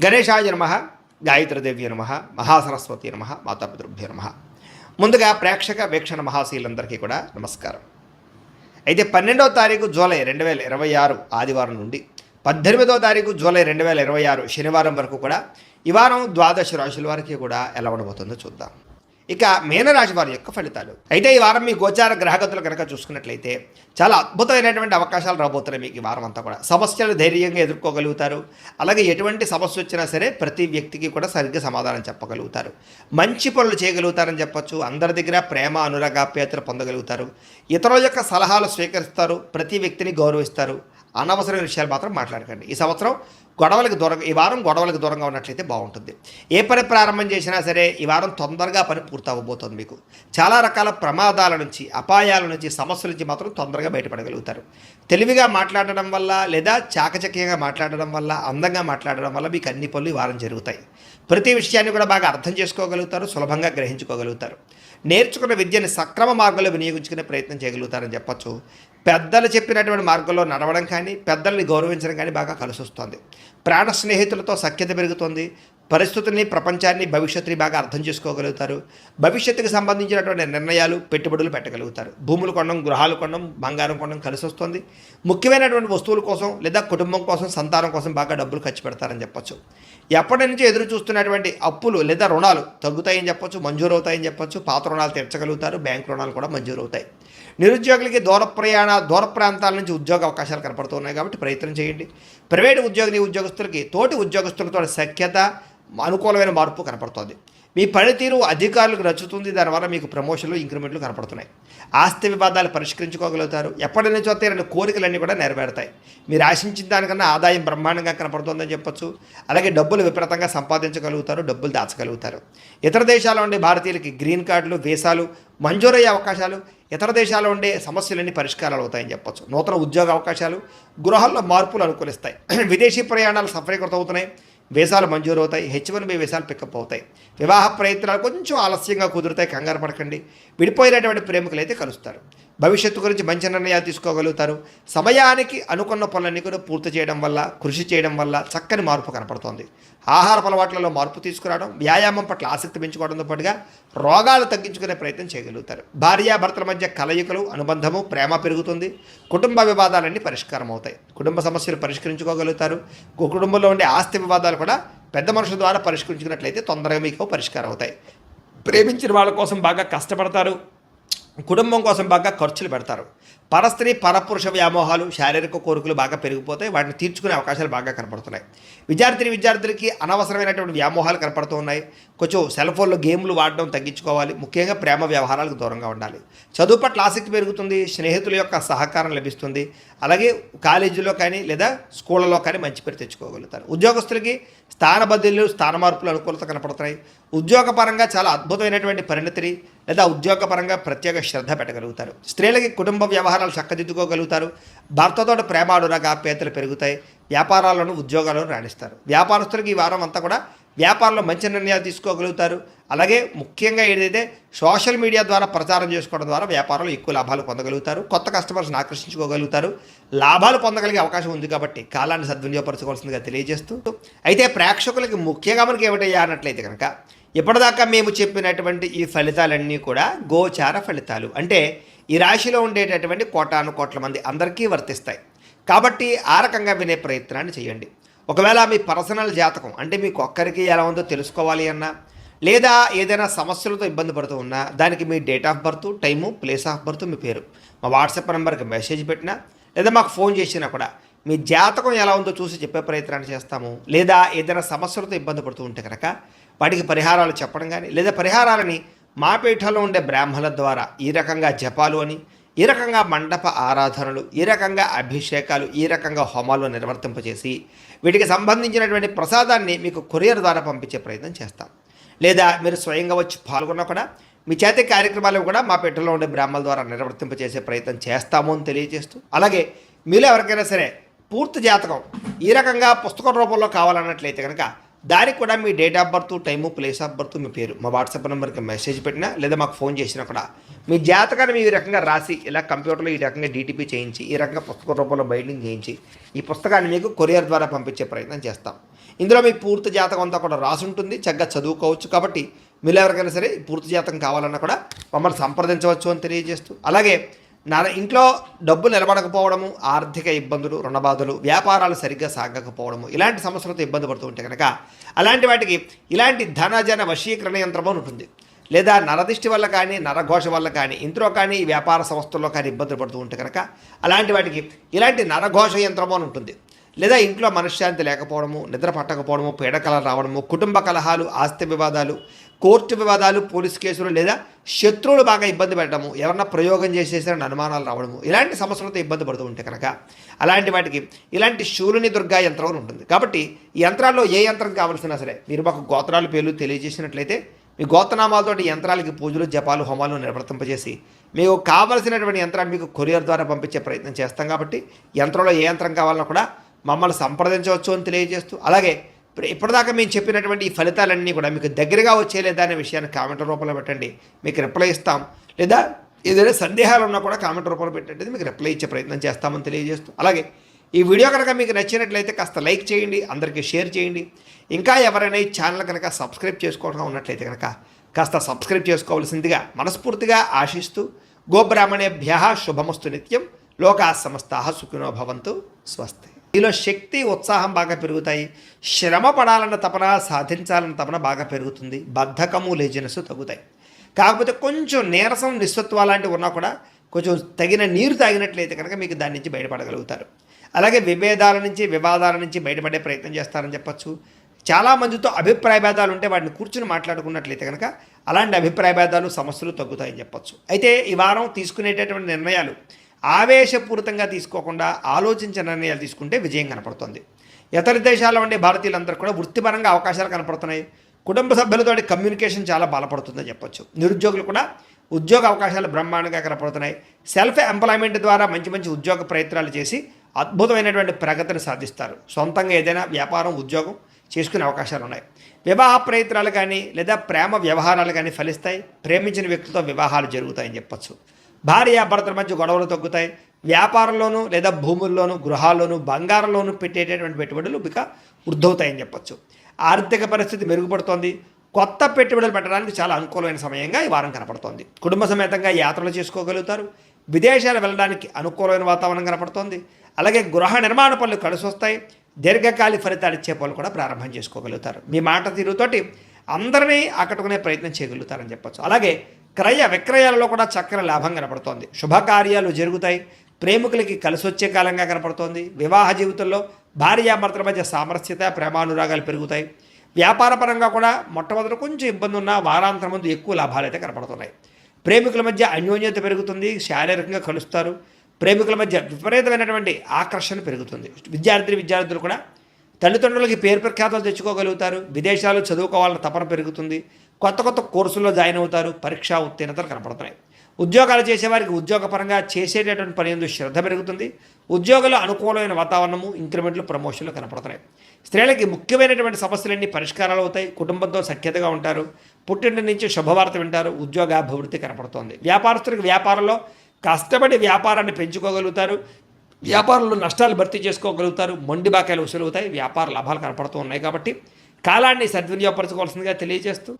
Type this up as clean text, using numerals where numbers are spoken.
గణేశాయ నమః, గాయత్రీదేవ్య నమః, మహాసరస్వతి నమః, మాతాపితృభ్యో నమః. ముందుగా ప్రేక్షక వీక్షణ మహాశీలందరికీ కూడా నమస్కారం. అయితే 12వ తారీఖు జూలై 2026 ఆదివారం నుండి 18వ తారీఖు జూలై 2026 శనివారం వరకు కూడా ఈ వారం ద్వాదశ రాశుల వారికి కూడా ఎలా ఉండబోతుందో చూద్దాం. ఇక మీనరాశి వారి యొక్క ఫలితాలు. అయితే ఈ వారం మీ గోచార గ్రహగతులు కనుక చూసుకున్నట్లయితే చాలా అద్భుతమైనటువంటి అవకాశాలు రాబోతున్నాయి. మీకు ఈ వారం అంతా కూడా సమస్యలు ధైర్యంగా ఎదుర్కోగలుగుతారు. అలాగే ఎటువంటి సమస్య వచ్చినా సరే ప్రతి వ్యక్తికి కూడా సరిగ్గా సమాధానం చెప్పగలుగుతారు. మంచి పనులు చేయగలుగుతారని చెప్పొచ్చు. అందరి దగ్గర ప్రేమ అనురాగాప్యాయతలు పొందగలుగుతారు. ఇతరుల యొక్క సలహాలు స్వీకరిస్తారు. ప్రతి వ్యక్తిని గౌరవిస్తారు. అనవసరమైన విషయాలు మాత్రం మాట్లాడకండి. ఈ సంవత్సరం ఈ వారం గొడవలకు దూరంగా ఉన్నట్లయితే బాగుంటుంది. ఏ పని ప్రారంభం చేసినా సరే ఈ వారం తొందరగా పని పూర్తవబోతుంది. మీకు చాలా రకాల ప్రమాదాల నుంచి, అపాయాల నుంచి, సమస్యల నుంచి మాత్రం తొందరగా బయటపడగలుగుతారు. తెలివిగా మాట్లాడడం వల్ల లేదా చాకచక్యంగా మాట్లాడడం వల్ల, అందంగా మాట్లాడడం వల్ల మీకు అన్ని పనులు ఈ వారం జరుగుతాయి. ప్రతి విషయాన్ని కూడా బాగా అర్థం చేసుకోగలుగుతారు. సులభంగా గ్రహించుకోగలుగుతారు. నేర్చుకున్న విద్యని సక్రమ మార్గంలో వినియోగించుకునే ప్రయత్నం చేయగలుగుతారని చెప్పొచ్చు. పెద్దలు చెప్పినటువంటి మార్గంలో నడవడం కానీ, పెద్దల్ని గౌరవించడం కానీ బాగా కలిసి వస్తుంది. ప్రాణ స్నేహితులతో సఖ్యత పెరుగుతుంది. పరిస్థితుల్ని, ప్రపంచాన్ని, భవిష్యత్తుని బాగా అర్థం చేసుకోగలుగుతారు. భవిష్యత్తుకు సంబంధించినటువంటి నిర్ణయాలు, పెట్టుబడులు పెట్టగలుగుతారు. భూములు కొనడం, గృహాలు కొనడం, బంగారం కొనడం కలిసి వస్తుంది. ముఖ్యమైనటువంటి వస్తువుల కోసం లేదా కుటుంబం కోసం, సంతానం కోసం బాగా డబ్బులు ఖర్చు పెడతారని చెప్పొచ్చు. ఎప్పటి నుంచి ఎదురు చూస్తున్నటువంటి అప్పులు లేదా రుణాలు తగ్గుతాయని చెప్పొచ్చు, మంజూరు అవుతాయని చెప్పొచ్చు. పాత రుణాలు తీర్చగలుగుతారు. బ్యాంక్ రుణాలు కూడా మంజూరు అవుతాయి. నిరుద్యోగులకి దూర ప్రాంతాల నుంచి ఉద్యోగ అవకాశాలు కనపడుతున్నాయి కాబట్టి ప్రయత్నం చేయండి. ప్రైవేటు ఉద్యోగస్తులకి తోటి ఉద్యోగస్తులతో సఖ్యత, అనుకూలమైన మార్పు కనపడుతుంది. మీ పనితీరు అధికారులకు నచ్చుతుంది. దానివల్ల మీకు ప్రమోషన్లు, ఇంక్రిమెంట్లు కనపడుతున్నాయి. ఆస్తి వివాదాలు పరిష్కరించుకోగలుగుతారు. ఎప్పటి నుంచో తీరని కోరికలన్నీ కూడా నెరవేరుతాయి. మీరు ఆశించిన దానికన్నా ఆదాయం బ్రహ్మాండంగా కనపడుతుందని చెప్పొచ్చు. అలాగే డబ్బులు విపరీతంగా సంపాదించగలుగుతారు. డబ్బులు దాచగలుగుతారు. ఇతర దేశాల్లో ఉండే భారతీయులకి గ్రీన్ కార్డులు, వీసాలు మంజూరయ్యే అవకాశాలు, ఇతర దేశాల్లో ఉండే సమస్యలన్నీ పరిష్కారాలు అవుతాయని చెప్పొచ్చు. నూతన ఉద్యోగ అవకాశాలు, గృహాల్లో మార్పులు అనుకూలిస్తాయి. విదేశీ ప్రయాణాలు సఫలీకృతం అవుతున్నాయి. వీసాలు మంజూరు అవుతాయి. H1B వీసాలు పికప్ అవుతాయి. వివాహ ప్రయత్నాలు కొంచెం ఆలస్యంగా కుదురుతాయి. కంగారు పడకండి. విడిపోయినటువంటి ప్రేమికులు అయితే కలుస్తారు. భవిష్యత్తు గురించి మంచి నిర్ణయాలు తీసుకోగలుగుతారు. సమయానికి అనుకున్న పనులన్నీ కూడా పూర్తి చేయడం వల్ల, కృషి చేయడం వల్ల చక్కని మార్పు కనపడుతోంది. ఆహార అలవాట్లలో మార్పు తీసుకురావడం, వ్యాయామం పట్ల ఆసక్తి పెంచుకోవడంతో పాటుగా రోగాలు తగ్గించుకునే ప్రయత్నం చేయగలుగుతారు. భార్యాభర్తల మధ్య కలయికలు, అనుబంధము, ప్రేమ పెరుగుతుంది. కుటుంబ వివాదాలన్నీ పరిష్కారం అవుతాయి. కుటుంబ సమస్యలు పరిష్కరించుకోగలుగుతారు. కుటుంబంలో ఉండే ఆస్తి వివాదాలు కూడా పెద్ద మనుషుల ద్వారా పరిష్కరించుకున్నట్లయితే తొందరగా మీకు పరిష్కారం అవుతాయి. ప్రేమించిన వాళ్ళ కోసం బాగా కష్టపడతారు. కుటుంబం కోసం బాగా ఖర్చులు పెడతారు. పరస్త్రీ పరపురుష వ్యామోహాలు, శారీరక కోరికలు బాగా పెరిగిపోతాయి. వాటిని తీర్చుకునే అవకాశాలు బాగా కనపడుతున్నాయి. విద్యార్థులకి అనవసరమైనటువంటి వ్యామోహాలు కనపడుతూ ఉన్నాయి. కొంచెం సెల్ ఫోన్లో గేమ్లు వాడడం తగ్గించుకోవాలి. ముఖ్యంగా ప్రేమ వ్యవహారాలకు దూరంగా ఉండాలి. చదువు పట్ల ఆసక్తి పెరుగుతుంది. స్నేహితుల యొక్క సహకారం లభిస్తుంది. అలాగే కాలేజీలో కానీ లేదా స్కూళ్ళలో కానీ మంచి పేరు తెచ్చుకోగలుగుతారు. ఉద్యోగస్తులకి స్థాన బదిలీలు, స్థాన మార్పులు అనుకూలత కనపడుతున్నాయి. ఉద్యోగపరంగా చాలా అద్భుతమైనటువంటి పరిణతిని లేదా ఉద్యోగపరంగా ప్రత్యేక శ్రద్ధ పెట్టగలుగుతారు. స్త్రీలకి కుటుంబ వ్యవహారాలు చక్కదిద్దుకోగలుగుతారు. భర్తతో ప్రేమ అనురాగాప్యాయతలు పెరుగుతాయి. వ్యాపారాలను, ఉద్యోగాలను రాణిస్తారు. వ్యాపారస్తులకి ఈ వారం అంతా కూడా వ్యాపారంలో మంచి నిర్ణయాలు తీసుకోగలుగుతారు. అలాగే ముఖ్యంగా ఏదైతే సోషల్ మీడియా ద్వారా ప్రచారం చేసుకోవడం ద్వారా వ్యాపారంలో ఎక్కువ లాభాలు పొందగలుగుతారు. కొత్త కస్టమర్స్ని ఆకర్షించుకోగలుగుతారు. లాభాలు పొందగలిగే అవకాశం ఉంది కాబట్టి కాలాన్ని సద్వినియోగపరచుకోవాల్సిందిగా తెలియజేస్తూ, అయితే ప్రేక్షకులకి ముఖ్యంగా మనకి ఏమిటయ్యా అన్నట్లయితే కనుక ఇప్పటిదాకా మేము చెప్పినటువంటి ఈ ఫలితాలన్నీ కూడా గోచార ఫలితాలు. అంటే ఈ రాశిలో ఉండేటటువంటి కోటాను కోట్ల మంది అందరికీ వర్తిస్తాయి. కాబట్టి ఆ రకంగా వినే ప్రయత్నాన్ని చేయండి. ఒకవేళ మీ పర్సనల్ జాతకం అంటే మీకు ఒక్కరికి ఎలా ఉందో తెలుసుకోవాలి అన్నా, లేదా ఏదైనా సమస్యలతో ఇబ్బంది పడుతూ ఉన్నా, దానికి మీ date of birth, time, place of birth, మీ పేరు మా వాట్సాప్ నెంబర్కి మెసేజ్ పెట్టినా లేదా మాకు ఫోన్ చేసినా కూడా మీ జాతకం ఎలా ఉందో చూసి చెప్పే ప్రయత్నాన్ని చేస్తాము. లేదా ఏదైనా సమస్యలతో ఇబ్బంది పడుతూ ఉంటే కనుక వాటికి పరిహారాలు చెప్పడం కానీ, లేదా పరిహారాలని మా పీఠంలో ఉండే బ్రాహ్మణుల ద్వారా ఈ రకంగా జపాలు అని, ఈ రకంగా మండప ఆరాధనలు, ఈ రకంగా అభిషేకాలు, ఈ రకంగా హోమాలు నిర్వర్తింపచేసి వీటికి సంబంధించినటువంటి ప్రసాదాన్ని మీకు కొరియర్ ద్వారా పంపించే ప్రయత్నం చేస్తాం. లేదా మీరు స్వయంగా వచ్చి పాల్గొన్నా కూడా మీ చేతి కార్యక్రమాలు కూడా మా పీఠంలో ఉండే బ్రాహ్మణుల ద్వారా నిర్వర్తింపచేసే ప్రయత్నం చేస్తాము అని తెలియజేస్తూ, అలాగే మీలో ఎవరికైనా సరే పూర్తి జాతకం ఈ రకంగా పుస్తక రూపంలో కావాలన్నట్లయితే కనుక దానికి కూడా మీ date of birth, time, place of birth, మీ పేరు మా వాట్సాప్ నెంబర్కి మెసేజ్ పెట్టినా లేదా మాకు ఫోన్ చేసినా కూడా మీ జాతకాన్ని మీ రకంగా రాసి ఇలా కంప్యూటర్లో ఈ రకంగా DTP చేయించి ఈ రకంగా పుస్తక రూపంలో బైండింగ్ చేయించి ఈ పుస్తకాన్ని మీకు కొరియర్ ద్వారా పంపించే ప్రయత్నం చేస్తాం. ఇందులో మీ పూర్తి జాతకం అంతా కూడా రాసి ఉంటుంది, చక్కగా చదువుకోవచ్చు. కాబట్టి మీరు ఎవరికైనా సరే పూర్తి జాతకం కావాలన్నా కూడా మమ్మల్ని సంప్రదించవచ్చు అని తెలియజేస్తూ, అలాగే ఇంట్లో డబ్బు నిలబడకపోవడము, ఆర్థిక ఇబ్బందులు, రుణబాధలు, వ్యాపారాలు సరిగ్గా సాగకపోవడము, ఇలాంటి సమస్యలతో ఇబ్బంది పడుతూ ఉంటే కనుక అలాంటి వాటికి ఇలాంటి ధనజన వశీకరణ యంత్రము ఉంటుంది. లేదా నరదిష్టి వల్ల కానీ, నరఘోష వల్ల కానీ, ఇంట్లో కానీ, వ్యాపార సంస్థల్లో కానీ ఇబ్బందులు పడుతూ ఉంటే కనుక అలాంటి వాటికి ఇలాంటి నరఘోష యంత్రము అని ఉంటుంది. లేదా ఇంట్లో మనశ్శాంతి లేకపోవడము, నిద్ర పట్టకపోవడము, పీడకలలు రావడము, కుటుంబ కలహాలు, ఆస్తి వివాదాలు, కోర్టు వివాదాలు, పోలీసు కేసులు, లేదా శత్రువులు బాగా ఇబ్బంది పెట్టడము, ఎవరన్నా ప్రయోగం చేసేసారని అనుమానాలు రావడము, ఇలాంటి సమస్యలతో ఇబ్బంది పడుతూ ఉంటే కనుక అలాంటి వాటికి ఇలాంటి శూలుని దుర్గా యంత్రం ఉంటుంది. కాబట్టి ఈ యంత్రాల్లో ఏ యంత్రం కావాల్సినా సరే మీరు మాకు గోత్రాల పేర్లు తెలియజేసినట్లయితే మీ గోత్రనామాలతోటి యంత్రాలకి పూజలు, జపాలు, హోమాలు నిర్వర్తింపజేసి మీకు కావలసినటువంటి యంత్రాన్ని మీకు కొరియర్ ద్వారా పంపించే ప్రయత్నం చేస్తాం. కాబట్టి యంత్రంలో ఏ యంత్రం కావాలన్నా కూడా మమ్మల్ని సంప్రదించవచ్చు అని తెలియజేస్తూ, అలాగే ఇప్పటిదాకా మేము చెప్పినటువంటి ఈ ఫలితాలన్నీ కూడా మీకు దగ్గరగా వచ్చేలేదా అనే విషయాన్ని కామెంట్ రూపంలో పెట్టండి, మీకు రిప్లై ఇస్తాం. లేదా ఏదైనా సందేహాలు ఉన్నా కూడా కామెంట్ రూపంలో పెట్టండి, మీకు రిప్లై ఇచ్చే ప్రయత్నం చేస్తామని తెలియజేస్తూ, అలాగే ఈ వీడియో కనుక మీకు నచ్చినట్లయితే కాస్త లైక్ చేయండి, అందరికీ షేర్ చేయండి. ఇంకా ఎవరైనా ఈ ఛానల్ కనుక సబ్స్క్రైబ్ చేసుకోవడం ఉన్నట్లయితే కనుక కాస్త సబ్స్క్రైబ్ చేసుకోవాల్సిందిగా మనస్ఫూర్తిగా ఆశిస్తూ, గోబ్రాహ్మణేభ్యః శుభమస్తు నిత్యం, లోకాః సమస్తాః సుఖినో భవంతు, స్వస్తి. మీలో శక్తి, ఉత్సాహం బాగా పెరుగుతాయి. శ్రమ పడాలన్న తపన, సాధించాలన్న తపన బాగా పెరుగుతుంది. బద్ధకము, లేజినెస్ తగ్గుతాయి. కాకపోతే కొంచెం నీరసం, నిస్సత్వ లాంటివి ఉన్నా కూడా కొంచెం తగిన నీరు తాగినట్లయితే కనుక మీకు దాని నుంచి బయటపడగలుగుతారు. అలాగే విభేదాల నుంచి, వివాదాల నుంచి బయటపడే ప్రయత్నం చేస్తారని చెప్పచ్చు. చాలామందితో అభిప్రాయ భేదాలు ఉంటే వాటిని కూర్చుని మాట్లాడుకున్నట్లయితే కనుక అలాంటి అభిప్రాయ భేదాలు, సమస్యలు తగ్గుతాయని చెప్పచ్చు. అయితే ఈ వారం తీసుకునేటటువంటి నిర్ణయాలు ఆవేశపూరితంగా తీసుకోకుండా ఆలోచించిన నిర్ణయాలు తీసుకుంటే విజయం కనపడుతుంది. ఇతర దేశాల్లో ఉండే భారతీయులందరూ కూడా వృత్తిపరంగా అవకాశాలు కనపడుతున్నాయి. కుటుంబ సభ్యులతో కమ్యూనికేషన్ చాలా బలపడుతుందని చెప్పొచ్చు. నిరుద్యోగులు కూడా ఉద్యోగ అవకాశాలు బ్రహ్మాండంగా కనపడుతున్నాయి. సెల్ఫ్ ఎంప్లాయ్మెంట్ ద్వారా మంచి మంచి ఉద్యోగ ప్రయత్నాలు చేసి అద్భుతమైనటువంటి ప్రగతిని సాధిస్తారు. సొంతంగా ఏదైనా వ్యాపారం, ఉద్యోగం చేసుకునే అవకాశాలు ఉన్నాయి. వివాహ ప్రయత్నాలు కానీ లేదా ప్రేమ వ్యవహారాలు కానీ ఫలిస్తాయి. ప్రేమించిన వ్యక్తులతో వివాహాలు జరుగుతాయని చెప్పచ్చు. భార్యాభర్తల మధ్య గొడవలు తగ్గుతాయి. వ్యాపారంలోనూ లేదా భూముల్లోనూ, గృహాల్లోనూ, బంగారంలోనూ పెట్టేటటువంటి పెట్టుబడులు ఇక వృద్ధవుతాయని చెప్పచ్చు. ఆర్థిక పరిస్థితి మెరుగుపడుతోంది. కొత్త పెట్టుబడులు పెట్టడానికి చాలా అనుకూలమైన సమయంగా ఈ వారం కనపడుతోంది. కుటుంబ సమేతంగా యాత్రలు చేసుకోగలుగుతారు. విదేశాలు వెళ్ళడానికి అనుకూలమైన వాతావరణం కనపడుతోంది. అలాగే గృహ నిర్మాణ పనులు కలిసి వస్తాయి. దీర్ఘకాలిక ఫలితాలు ఇచ్చే పనులు కూడా ప్రారంభం చేసుకోగలుగుతారు. మీ మాట తీరుతోటి అందరినీ ఆకట్టుకునే ప్రయత్నం చేయగలుగుతారని చెప్పచ్చు. అలాగే క్రయ విక్రయాలలో కూడా చక్కని లాభం కనపడుతోంది. శుభకార్యాలు జరుగుతాయి. ప్రేమికులకి కలిసి వచ్చే కాలంగా కనపడుతోంది. వివాహ జీవితంలో భార్యాభర్తల మధ్య సామరస్యత, ప్రేమానురాగాలు పెరుగుతాయి. వ్యాపారపరంగా కూడా మొట్టమొదటి కొంచెం ఇబ్బంది ఉన్న వారాంతరం ముందు ఎక్కువ లాభాలు అయితే కనపడుతున్నాయి. ప్రేమికుల మధ్య అన్యోన్యత పెరుగుతుంది. శారీరకంగా కలుస్తారు. ప్రేమికుల మధ్య విపరీతమైనటువంటి ఆకర్షణ పెరుగుతుంది. విద్యార్థులు కూడా తల్లిదండ్రులకి పేరు ప్రఖ్యాతలు తెచ్చుకోగలుగుతారు. విదేశాలు చదువుకోవాలన్న తపన పెరుగుతుంది. కొత్త కొత్త కోర్సుల్లో జాయిన్ అవుతారు. పరీక్షా ఉత్తీర్ణతలు కనపడుతున్నాయి. ఉద్యోగాలు చేసేవారికి ఉద్యోగపరంగా చేసేటటువంటి పని యందు శ్రద్ధ పెరుగుతుంది. ఉద్యోగంలో అనుకూలమైన వాతావరణము, ఇంక్రిమెంట్లు, ప్రమోషన్లు కనపడుతున్నాయి. స్త్రీలకి ముఖ్యమైనటువంటి సమస్యలన్నీ పరిష్కారాలు అవుతాయి. కుటుంబంతో సఖ్యతగా ఉంటారు. పుట్టింటి నుంచి శుభవార్త వింటారు. ఉద్యోగాభివృద్ధి కనపడుతోంది. వ్యాపారస్తులకు వ్యాపారంలో కష్టపడి వ్యాపారాన్ని పెంచుకోగలుగుతారు. వ్యాపారంలో నష్టాలు భర్తీ చేసుకోగలుగుతారు. మొండి బాకాయలు వసూలు అవుతాయి. వ్యాపార లాభాలు కనపడుతూ ఉన్నాయి. కాబట్టి కాలాన్ని సద్వినియోగపరచుకోవాల్సిందిగా తెలియజేస్తూ